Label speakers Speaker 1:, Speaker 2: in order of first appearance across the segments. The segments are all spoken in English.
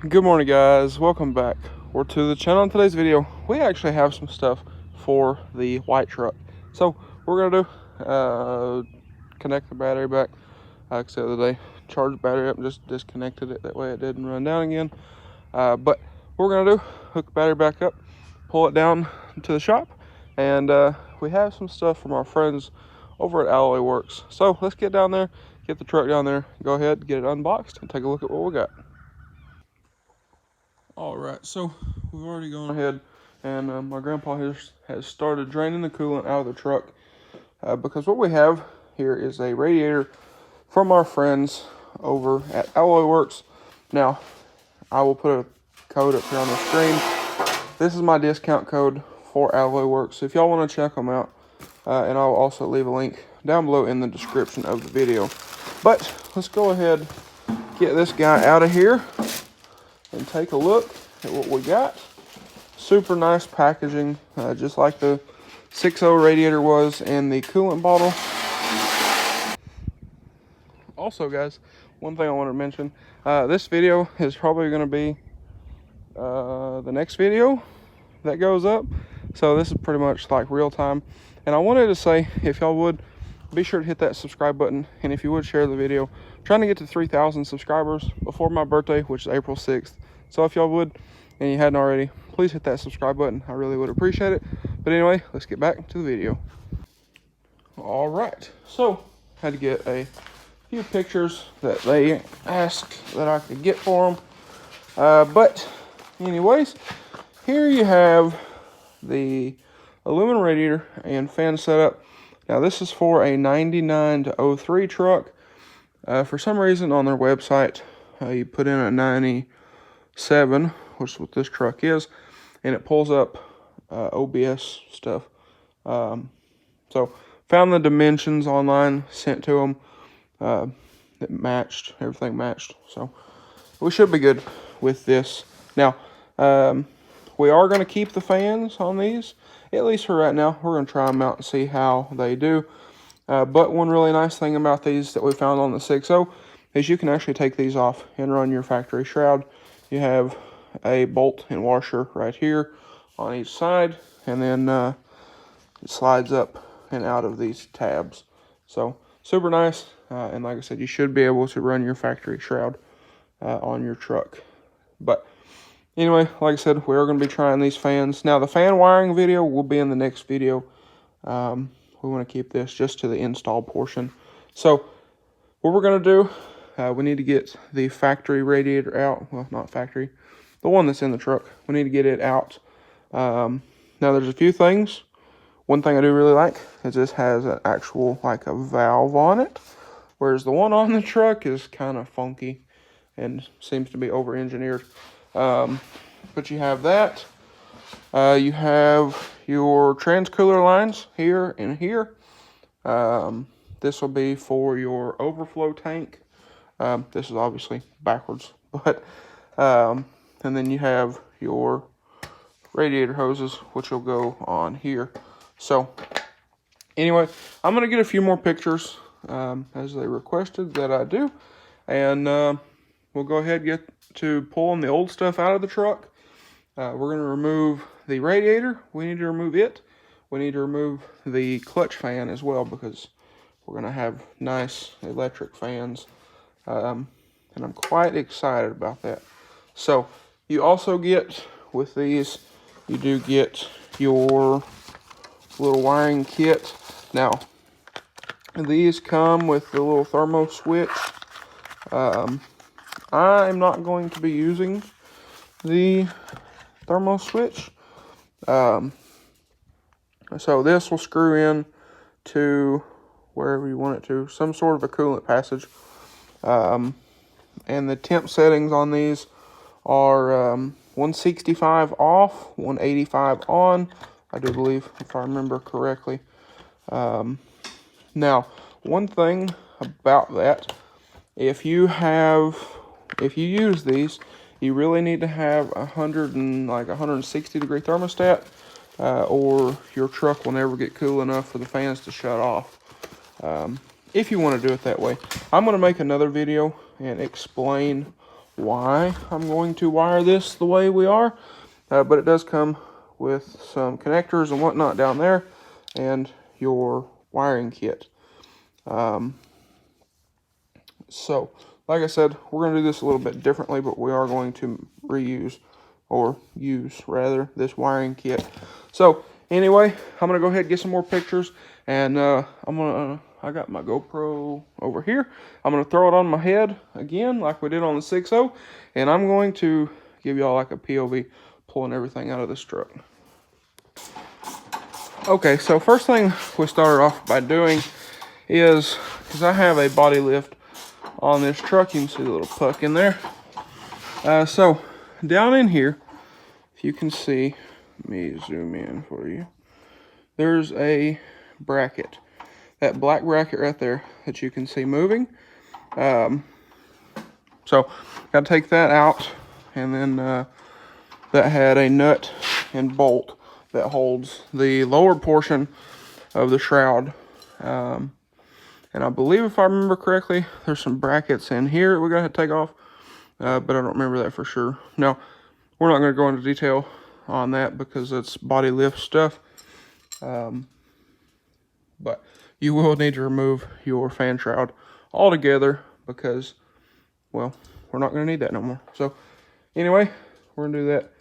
Speaker 1: Good morning, guys. Welcome back to the channel. In today's video, we actually have some stuff for the white truck. So we're gonna do connect the battery back. Like I said the other day, charge the battery up and just disconnected it. That way it didn't run down again. But what we're gonna do, hook the battery back up, pull it down to the shop, and we have some stuff from our friends over at AlloyWorks. So let's get down there, get the truck down there, go ahead, get it unboxed, and take a look at what we got. All right, so we've already gone ahead and my grandpa has started draining the coolant out of the truck because what we have here is a radiator from our friends over at AlloyWorks. Now, I will put a code up here on the screen. This is my discount code for AlloyWorks. If y'all want to check them out, and I'll also leave a link down below in the description of the video. But let's go ahead, get this guy out of here and take a look at what we got. Super nice packaging, just like the 6.0 radiator was in the coolant bottle. Also, guys, one thing I wanted to mention, this video is probably going to be the next video that goes up. So this is pretty much like real time. And I wanted to say, if y'all would, be sure to hit that subscribe button. And if you would, share the video. I'm trying to get to 3,000 subscribers before my birthday, which is April 6th. So if y'all would, and you hadn't already, please hit that subscribe button. I really would appreciate it. But anyway, let's get back to the video. All right. So, had to get a few pictures that they asked that I could get for them. But anyways, here you have the aluminum radiator and fan setup. Now this is for a 99 to 03 truck. For some reason on their website, you put in a 97, which is what this truck is, and it pulls up OBS stuff. So found the dimensions online, sent to them. It matched, everything matched. So we should be good with this. Now, we are going to keep the fans on these, at least for right now. We're going to try them out and see how they do. But one really nice thing about these that we found on the 6.0 is you can actually take these off and run your factory shroud. You have a bolt and washer right here on each side, and then it slides up and out of these tabs. So super nice, and like I said, you should be able to run your factory shroud on your truck. But anyway, like I said, we are going to be trying these fans. Now, the fan wiring video will be in the next video. We want to keep this just to the install portion. So, what we're going to do, we need to get the factory radiator out. Well, not factory. The one that's in the truck. We need to get it out. Now, there's a few things. One thing I do really like is this has an actual, like a valve on it. Whereas the one on the truck is kind of funky and seems to be over-engineered. But you have that. You have your transcooler lines here and here. This will be for your overflow tank. This is obviously backwards, but and then you have your radiator hoses, which will go on here. So anyway, I'm gonna get a few more pictures as they requested that I do, and we'll go ahead and get to pulling the old stuff out of the truck. We're going to remove the radiator. We need to remove it. We need to remove the clutch fan as well, because we're going to have nice electric fans. And I'm quite excited about that. So you also get, with these, you do get your little wiring kit. Now, these come with the little thermo switch. I'm not going to be using the thermo switch. So this will screw in to wherever you want it to, some sort of a coolant passage. And the temp settings on these are 165 off, 185 on, I do believe, if I remember correctly. Now, one thing about that, if you use these, you really need to have 160 degree thermostat, or your truck will never get cool enough for the fans to shut off. If you want to do it that way. I'm going to make another video and explain why I'm going to wire this the way we are, but it does come with some connectors and whatnot down there and your wiring kit. So like I said, we're going to do this a little bit differently, but we are going to reuse, or use rather, this wiring kit. So anyway, I'm going to go ahead and get some more pictures, and I got my GoPro over here. I'm going to throw it on my head again like we did on the 6.0, and I'm going to give y'all like a POV pulling everything out of this truck. Okay, so first thing we started off by doing is, because I have a body lift on this truck, you can see the little puck in there. So down in here, if you can see, let me zoom in for you, there's a bracket, that black bracket right there that you can see moving. So got to take that out, and then that had a nut and bolt that holds the lower portion of the shroud. And I believe, if I remember correctly, there's some brackets in here we're going to take off, but I don't remember that for sure. Now, we're not going to go into detail on that because it's body lift stuff, but you will need to remove your fan shroud altogether because, well, we're not going to need that no more. So anyway, we're going to do that,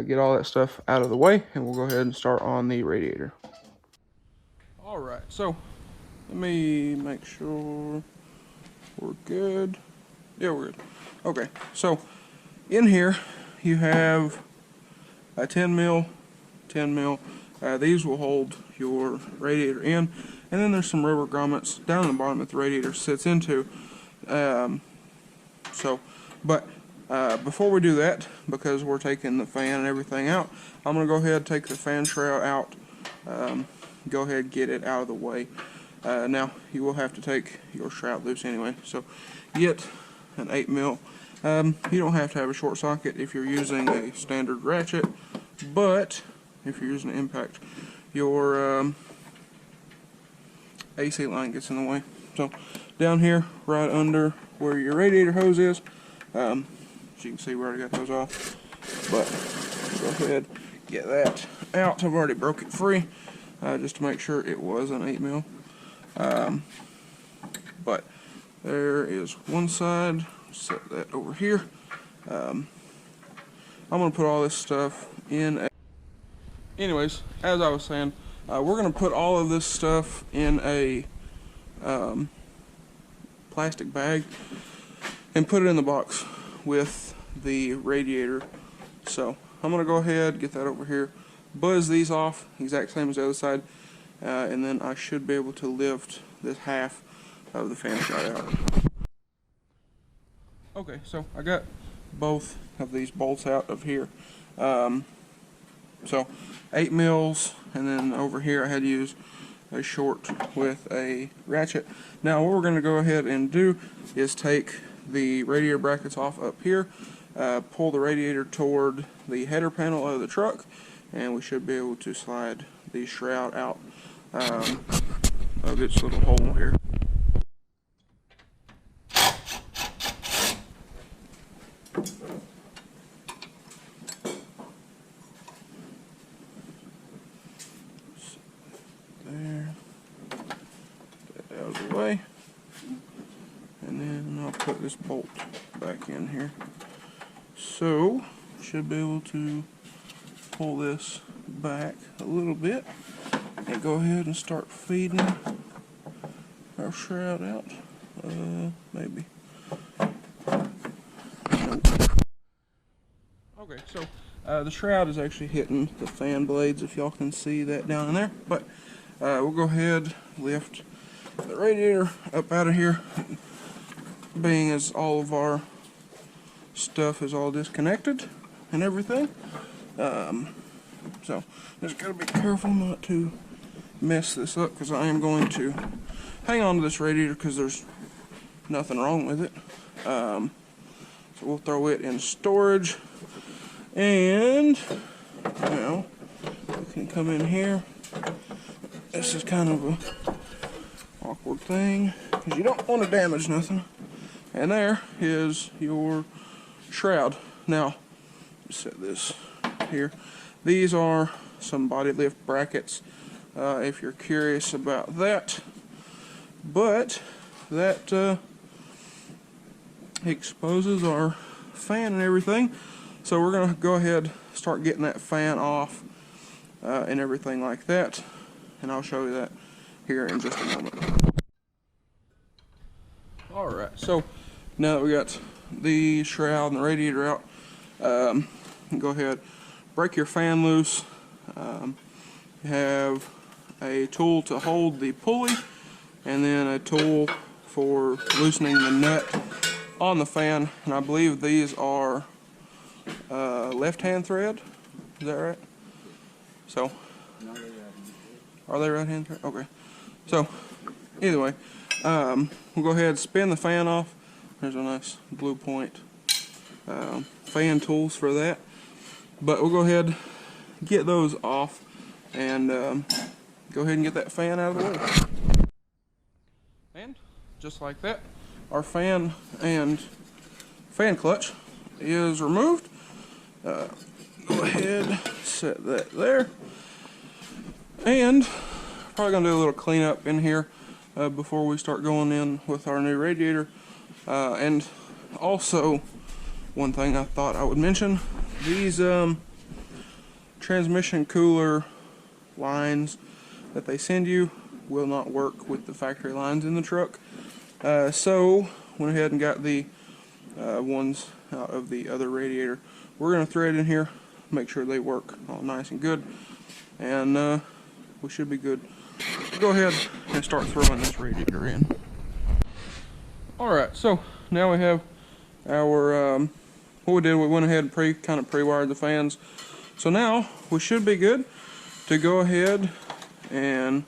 Speaker 1: get all that stuff out of the way, and we'll go ahead and start on the radiator. All right, so let me make sure we're good. Yeah, we're good. Okay, so in here you have a 10 mil. These will hold your radiator in, and then there's some rubber grommets down the bottom that the radiator sits into. Before we do that, because we're taking the fan and everything out, I'm going to go ahead and take the fan shroud out. Go ahead and get it out of the way. Now, you will have to take your shroud loose anyway, so get an 8 mil. You don't have to have a short socket if you're using a standard ratchet, but if you're using an impact, your AC line gets in the way. So down here, right under where your radiator hose is, as you can see, we already got those off, but go ahead, get that out. I've already broke it free, just to make sure it was an 8 mil. But there is one side, set that over here. I'm going to put all this stuff in a... Anyways, as I was saying, we're going to put all of this stuff in a plastic bag and put it in the box with the radiator. So I'm going to go ahead, get that over here, buzz these off, exact same as the other side, and then I should be able to lift this half of the fan shroud out. Okay, so I got both of these bolts out of here. So 8 mils, and then over here I had to use a short with a ratchet. Now what we're going to go ahead and do is take the radiator brackets off up here, pull the radiator toward the header panel of the truck, and we should be able to slide the shroud out of its little hole here. There, get that out of the way, and then I'll put this bolt back in here. So, should be able to pull this back a little bit and go ahead and start feeding our shroud out. Maybe. Nope. Okay, so the shroud is actually hitting the fan blades, if y'all can see that down in there. But we'll go ahead, lift the radiator up out of here, being as all of our stuff is all disconnected and everything. So just gotta be careful not to mess this up, because I am going to hang on to this radiator because there's nothing wrong with it. So we'll throw it in storage, and now we can come in here. This is kind of a awkward thing because you don't want to damage nothing. And there is your shroud. Now, set this here. These are some body lift brackets, if you're curious about that. But that exposes our fan and everything. So we're going to go ahead and start getting that fan off and everything like that. And I'll show you that here in just a moment. Alright, so now that we got the shroud and the radiator out, go ahead, break your fan loose. You have a tool to hold the pulley, and then a tool for loosening the nut on the fan. And I believe these are left-hand thread. Is that right? So, are they right-hand thread? Okay. So, either way, we'll go ahead and spin the fan off. There's a nice blue point fan tools for that. But we'll go ahead and get those off and go ahead and get that fan out of the way. And just like that, our fan and fan clutch is removed. Go ahead, set that there. And probably gonna do a little cleanup in here before we start going in with our new radiator. And also, one thing I thought I would mention, these transmission cooler lines that they send you will not work with the factory lines in the truck. So went ahead and got the ones out of the other radiator. We're going to thread in here, make sure they work all nice and good, and we should be good. Go ahead and start throwing this radiator in. Alright, so now we have our what we did, we went ahead and kind of pre-wired the fans. So now we should be good to go ahead and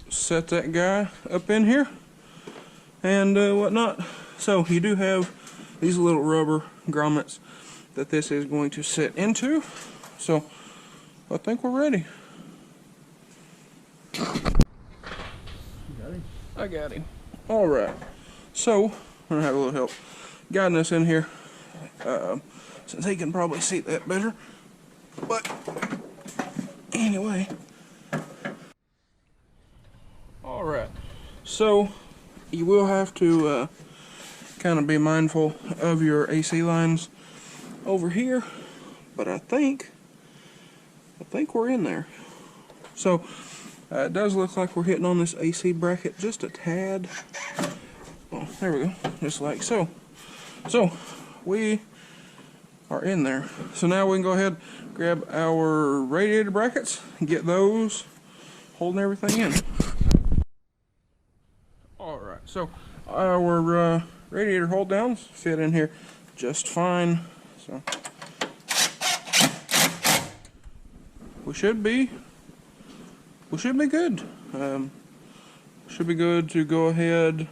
Speaker 1: set that guy up in here and whatnot. So you do have these little rubber grommets that this is going to sit into. So I think we're ready. You got him? I got him. Alright, so we're going to have a little help guiding us in here, since he can probably see that better. But anyway, alright, so you will have to kind of be mindful of your AC lines over here, but I think we're in there. So it does look like we're hitting on this AC bracket just a tad. Oh, there we go, just like so. So we are in there. So now we can go ahead and grab our radiator brackets and get those holding everything in. Alright, so our radiator hold downs fit in here just fine. So we should be good. Should be good to go ahead.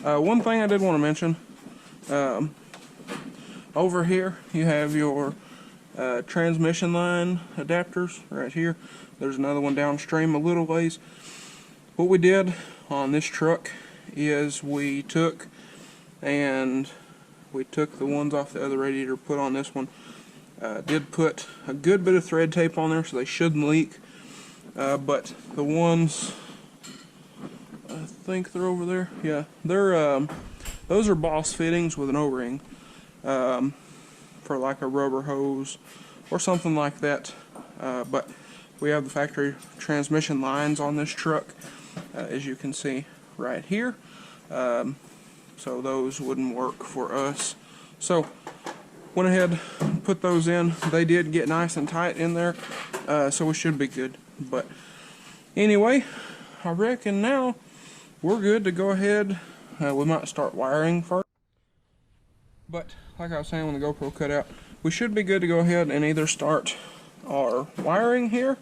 Speaker 1: One thing I did want to mention, over here you have your transmission line adapters right here. There's another one downstream a little ways. What we did on this truck is we took the ones off the other radiator, put on this one. Did put a good bit of thread tape on there so they shouldn't leak. But the ones, I think they're over there. Yeah, they're those are Boss fittings with an O-ring for like a rubber hose or something like that. But we have the factory transmission lines on this truck, as you can see right here. So those wouldn't work for us. So went ahead, put those in. They did get nice and tight in there, so we should be good. But anyway, I reckon now we're good to go ahead. We might start wiring first. But like I was saying when the GoPro cut out, we should be good to go ahead and either start our wiring here,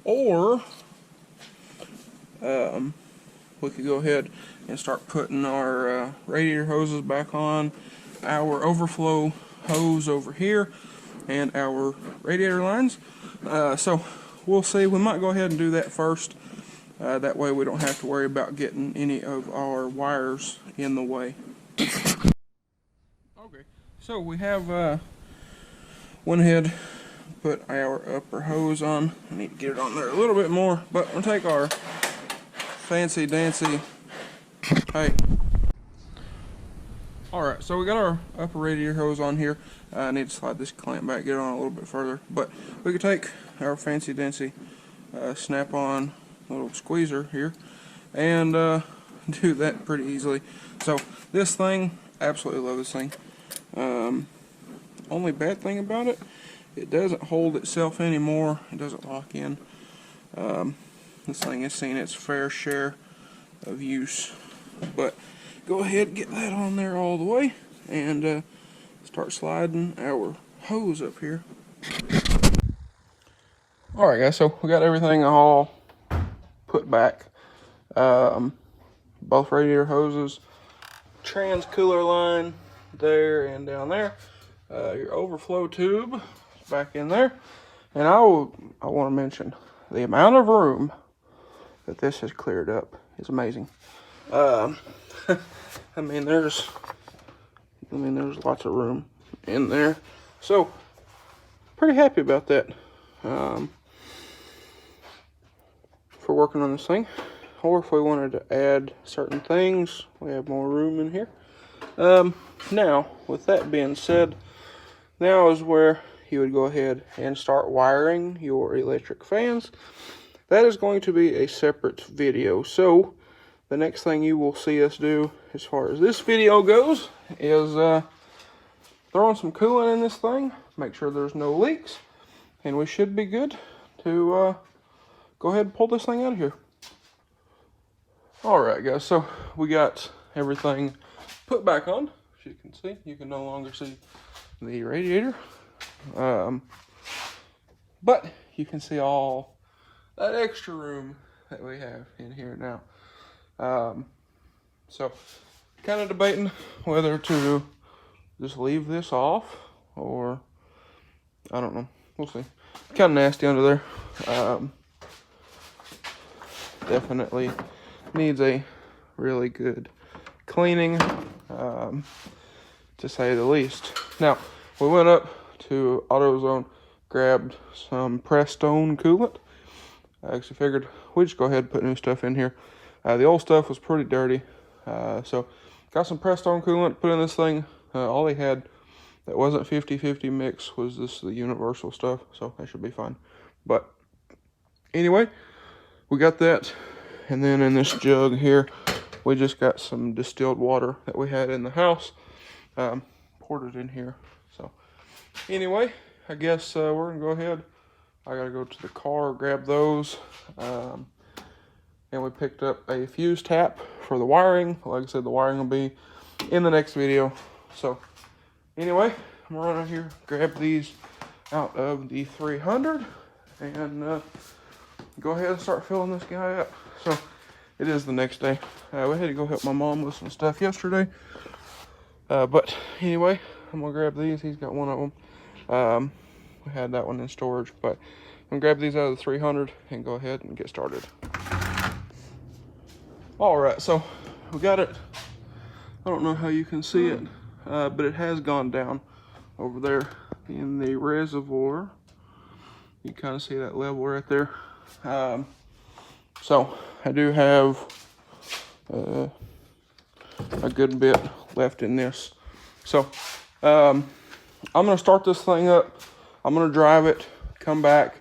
Speaker 1: or we could go ahead and start putting our radiator hoses back on, our overflow hose over here, and our radiator lines. So we'll see. We might go ahead and do that first. That way we don't have to worry about getting any of our wires in the way. Okay, So we have went ahead, put our upper hose on. I need to get it on there a little bit more, but we'll take our fancy dancy. Hey. Alright, so we got our upper radiator hose on here. I need to slide this clamp back, get it on a little bit further. But we could take our fancy dancy snap-on little squeezer here and do that pretty easily. So this thing, absolutely love this thing. Only bad thing about it, it doesn't hold itself anymore. It doesn't lock in. This thing has seen its fair share of use. But go ahead and get that on there all the way and start sliding our hose up here. Alright guys, so we got everything all put back. Both radiator hoses, trans cooler line there and down there. Your overflow tube is back in there. And I want to mention the amount of room that this has cleared up is amazing. I mean there's lots of room in there. So pretty happy about that. For working on this thing, or if we wanted to add certain things, we have more room in here. Now, with that being said, now is where you would go ahead and start wiring your electric fans. That is going to be a separate video. So, the next thing you will see us do, as far as this video goes, is throwing some coolant in this thing, make sure there's no leaks, and we should be good to go ahead and pull this thing out of here. Alright guys, so we got everything put back on. As you can see, you can no longer see the radiator. But you can see all that extra room that we have in here now. So, kind of debating whether to just leave this off or, I don't know, we'll see. Kind of nasty under there. Definitely needs a really good cleaning, to say the least. Now, we went up to AutoZone, grabbed some Prestone coolant. I actually figured we'd just go ahead and put new stuff in here. The old stuff was pretty dirty, so got some Prestone coolant, put in this thing. All they had that wasn't 50-50 mix was the universal stuff, so that should be fine. But anyway, we got that, and then in this jug here, we just got some distilled water that we had in the house, poured it in here. So anyway, I guess we're gonna go ahead. I gotta go to the car, grab those, and we picked up a fuse tap for the wiring. Like I said, the wiring will be in the next video. So anyway, I'm gonna run out here, grab these out of the 300, and go ahead and start filling this guy up. So it is the next day. We had to go help my mom with some stuff yesterday. But anyway, I'm gonna grab these. He's got one of them. We had that one in storage, but I'm gonna grab these out of the 300 and go ahead and get started. All right, so we got it. I don't know how you can see it, but it has gone down over there in the reservoir. You kind of see that level right there. So I do have a good bit left in this. So I'm gonna start this thing up. I'm gonna drive it, come back,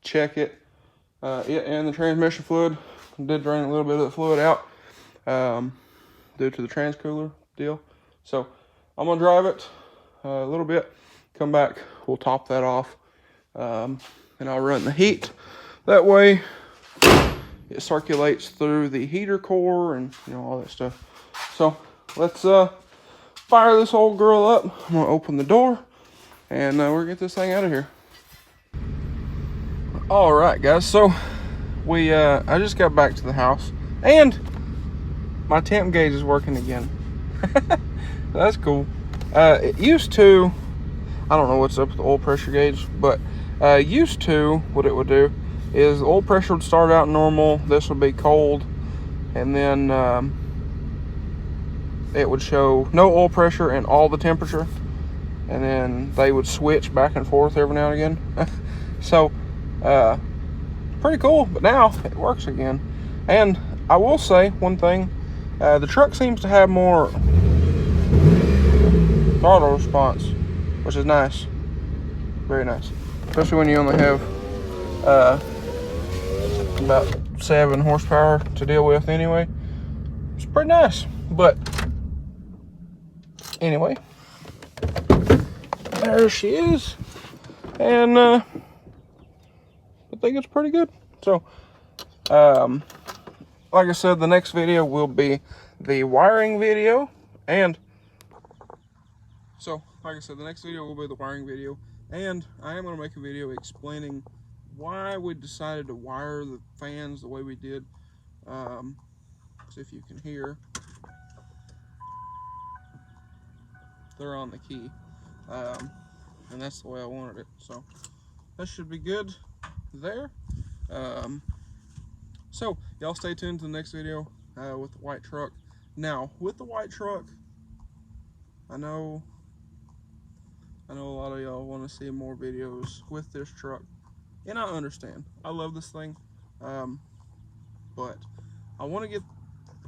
Speaker 1: check it. It and the transmission fluid did drain a little bit of the fluid out due to the transcooler deal. So I'm gonna drive it a little bit, come back, we'll top that off, and I'll run the heat. That way it circulates through the heater core and all that stuff. So let's fire this old girl up. I'm gonna open the door and we're gonna get this thing out of here. All right, guys. So I just got back to the house and my temp gauge is working again. That's cool. It used to, I don't know what's up with the oil pressure gauge, but used to what it would do is the oil pressure would start out normal. This would be cold, and then it would show no oil pressure and all the temperature. and then they would switch back and forth every now and again. So pretty cool, but now it works again. And I will say one thing, the truck seems to have more throttle response, which is nice, very nice, especially when you only have about 7 horsepower to deal with anyway. It's pretty nice. But anyway, there she is, and I think it's pretty good. So like I said, the next video will be the wiring video, and so like I said, the next video will be the wiring video, and I am going to make a video explaining why we decided to wire the fans the way we did. So if you can hear, they're on the key, and that's the way I wanted it. So that should be good there. So y'all stay tuned to the next video with the white truck. Now with the white truck, I know a lot of y'all want to see more videos with this truck, and I understand. I love this thing, but I want to get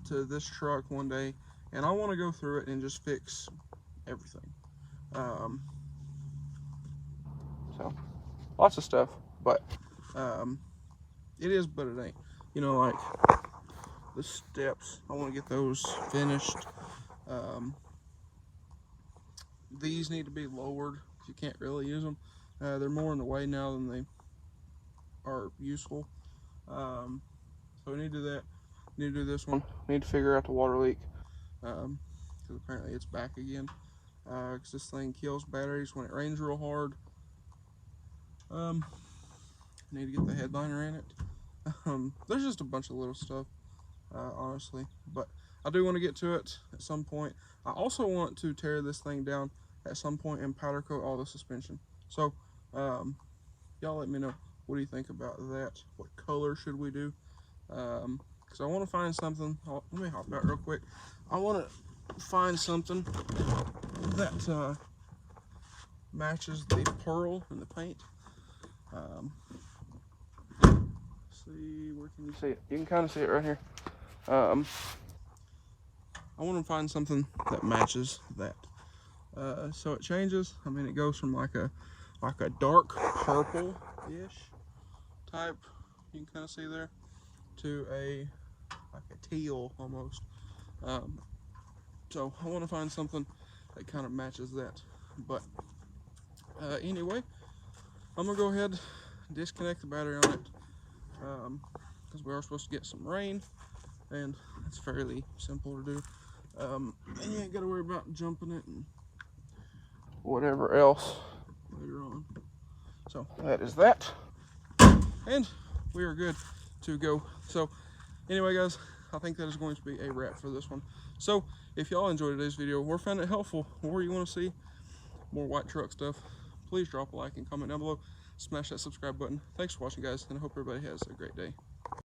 Speaker 1: to this truck one day, and I want to go through it and just fix everything. So lots of stuff, but it is, but it ain't. You know, like the steps, I want to get those finished. These need to be lowered because you can't really use them. They're more in the way now than they are useful. So we need to do that. We need to do this one. We need to figure out the water leak, because apparently it's back again. Because this thing kills batteries when it rains real hard. Need to get the headliner in it. There's just a bunch of little stuff, honestly, but I do want to get to it at some point. I also want to tear this thing down at some point and powder coat all the suspension. So y'all let me know, what do you think about that? What color should we do? Because I want to find something. Let me hop out real quick. I want to find something that matches the pearl and the paint. See, where can you see it? You can kind of see it right here. I want to find something that matches that. So it changes. I mean, it goes from like a dark purple-ish type, you can kind of see there, to like a teal almost. So I want to find something that kind of matches that. But anyway, I'm gonna go ahead and disconnect the battery on it, because we are supposed to get some rain, and it's fairly simple to do. And you ain't gotta worry about jumping it and whatever else later on. So that is that, and we are good to go. So anyway, guys, I think that is going to be a wrap for this one. So if y'all enjoyed today's video or found it helpful, or you want to see more white truck stuff, please drop a like and comment down below. Smash that subscribe button. Thanks for watching, guys, and I hope everybody has a great day.